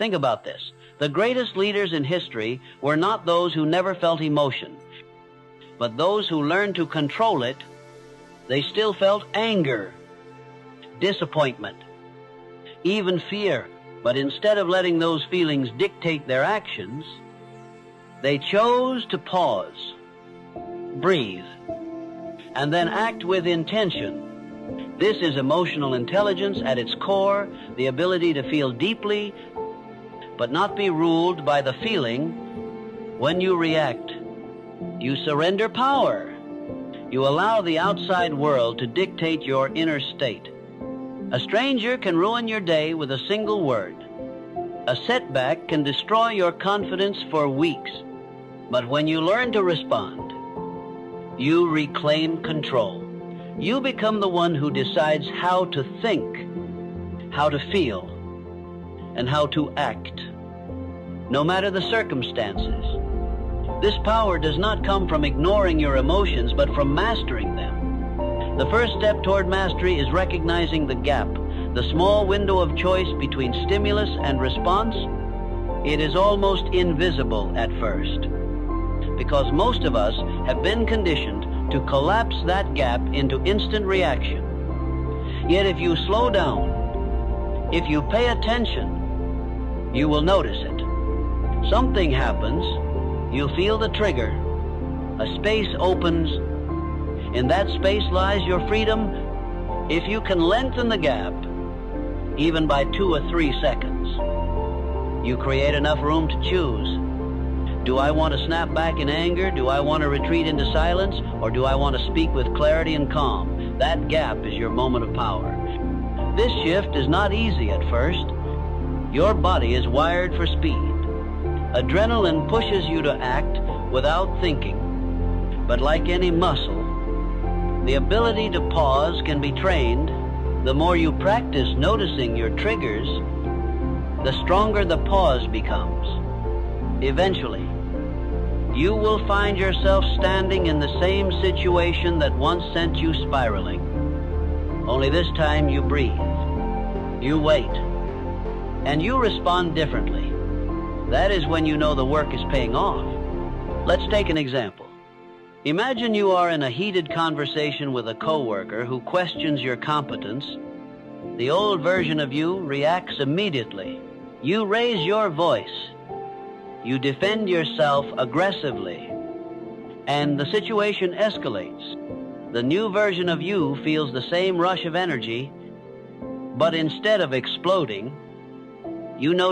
Think about this. The greatest leaders in history were not those who never felt emotion, but those who learned to control it. They still felt anger, disappointment, even fear. But instead of letting those feelings dictate their actions, they chose to pause, breathe, and then act with intention. This is emotional intelligence at its core, the ability to feel deeply, but not be ruled by the feeling. When you react, you surrender power. You allow the outside world to dictate your inner state. A stranger can ruin your day with a single word. A setback can destroy your confidence for weeks. But when you learn to respond, you reclaim control. You become the one who decides how to think, how to feel, and how to act, no matter the circumstances. This power does not come from ignoring your emotions, but from mastering them. The first step toward mastery is recognizing the gap, the small window of choice between stimulus and response. It is almost invisible at first, because most of us have been conditioned to collapse that gap into instant reaction. Yet if you slow down, if you pay attention, you will notice it. Something happens, you feel the trigger, a space opens. In that space lies your freedom. If you can lengthen the gap, even by 2 or 3 seconds, you create enough room to choose. Do I want to snap back in anger? Do I want to retreat into silence? Or do I want to speak with clarity and calm? That gap is your moment of power. This shift is not easy at first. Your body is wired for speed. Adrenaline pushes you to act without thinking. But like any muscle, the ability to pause can be trained. The more you practice noticing your triggers, the stronger the pause becomes. Eventually, you will find yourself standing in the same situation that once sent you spiraling. Only this time you breathe, you wait, and you respond differently. That is when you know the work is paying off. Let's take an example. Imagine you are in a heated conversation with a coworker who questions your competence. The old version of you reacts immediately. You raise your voice. You defend yourself aggressively, and the situation escalates. The new version of you feels the same rush of energy, but instead of exploding, you know